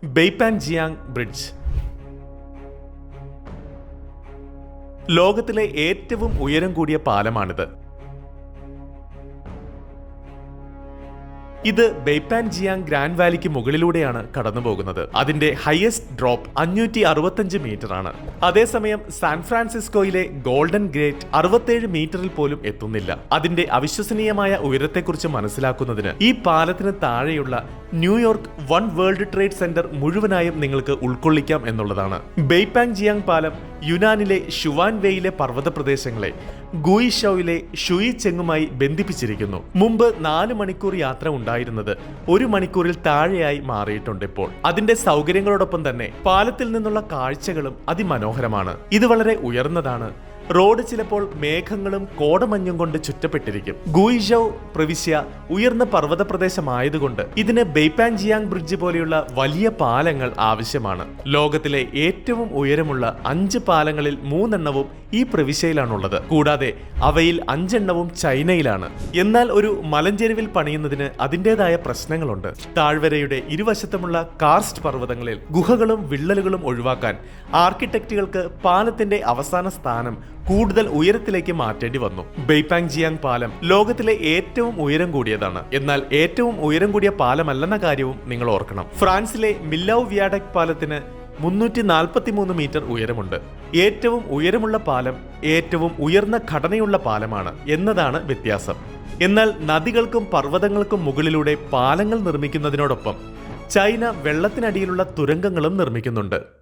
ബെയ്പാൻജിയാങ് bridge ലോകത്തിലെ ഏറ്റവും ഉയരം കൂടിയ പാലമാണിത്. ഇത് ബെയ്പാൻജിയാങ് ഗ്രാൻഡ് വാലിക്ക് മുകളിലൂടെയാണ് കടന്നുപോകുന്നത്. അതിന്റെ ഹയസ്റ്റ് ഡ്രോപ്പ് 565 മീറ്റർ ആണ്. അതേസമയം സാൻ ഫ്രാൻസിസ്കോയിലെ ഗോൾഡൻ ഗേറ്റ് 67 മീറ്ററിൽ പോലും എത്തുന്നില്ല. അതിന്റെ അവിശ്വസനീയമായ ഉയരത്തെക്കുറിച്ച് മനസ്സിലാക്കുന്നതിന് ഈ പാലത്തിന് താഴെയുള്ള New York one world trade centre മുഴുവനായും നിങ്ങൾക്ക് ഉൾക്കൊള്ളിക്കാം എന്നുള്ളതാണ്. ബെയ്പാൻജിയാങ് പാലം യുനാനിലെ ഷുവാൻവേയിലെ പർവ്വത പ്രദേശങ്ങളെ ഗുയിഷൌയിലെ ഷുയി ചെങ്ങുമായി ബന്ധിപ്പിച്ചിരിക്കുന്നു. മുമ്പ് 4 മണിക്കൂർ യാത്ര ഉണ്ടായിരുന്നത് 1 മണിക്കൂറിൽ താഴെയായി മാറിയിട്ടുണ്ട് ഇപ്പോൾ. അതിന്റെ സൗകര്യങ്ങളോടൊപ്പം തന്നെ പാലത്തിൽ നിന്നുള്ള കാഴ്ചകളും അതിമനോഹരമാണ്. ഇത് വളരെ ഉയർന്നതാണ്. റോഡ് ചിലപ്പോൾ മേഘങ്ങളും കോടമഞ്ഞും കൊണ്ട് ചുറ്റപ്പെട്ടിരിക്കും. ഗുയിഷൌ പ്രവിശ്യ ഉയർന്ന പർവ്വത പ്രദേശമായതുകൊണ്ട് ഇതിന് ബെയ്പാൻജിയാങ് ബ്രിഡ്ജ് പോലെയുള്ള വലിയ പാലങ്ങൾ ആവശ്യമാണ്. ലോകത്തിലെ ഏറ്റവും ഉയരമുള്ള 5 പാലങ്ങളിൽ 3 എണ്ണവും ഈ പ്രവിശ്യയിലാണുള്ളത്. കൂടാതെ അവയിൽ 5 എണ്ണവും ചൈനയിലാണ്. എന്നാൽ ഒരു മലഞ്ചെരുവിൽ പണിയുന്നതിന് അതിൻ്റെതായ പ്രശ്നങ്ങളുണ്ട്. താഴ്വരയുടെ ഇരുവശത്തുമുള്ള കാർസ്റ്റ് പർവ്വതങ്ങളിൽ ഗുഹകളും വിള്ളലുകളും ഒഴിവാക്കാൻ ആർക്കിടെക്റ്റുകൾക്ക് പാലത്തിന്റെ അവസാന സ്ഥാനം കൂടുതൽ ഉയരത്തിലേക്ക് മാറ്റേണ്ടി വന്നു. ബെയ്പാൻജിയാങ് പാലം ലോകത്തിലെ ഏറ്റവും ഉയരം കൂടിയതാണ്. എന്നാൽ ഏറ്റവും ഉയരം കൂടിയ പാലമല്ലെന്ന കാര്യവും നിങ്ങൾ ഓർക്കണം. ഫ്രാൻസിലെ മില്ലൌ വിയാഡക് പാലത്തിന് 343 മീറ്റർ ഉയരമുണ്ട്. ഏറ്റവും ഉയരമുള്ള പാലം ഏറ്റവും ഉയർന്ന ഘടനയുള്ള പാലമാണ് എന്നതാണ് വ്യത്യാസം. എന്നാൽ നദികൾക്കും പർവ്വതങ്ങൾക്കും മുകളിലൂടെ പാലങ്ങൾ നിർമ്മിക്കുന്നതിനോടൊപ്പം ചൈന വെള്ളത്തിനടിയിലുള്ള തുരങ്കങ്ങളും നിർമ്മിക്കുന്നുണ്ട്.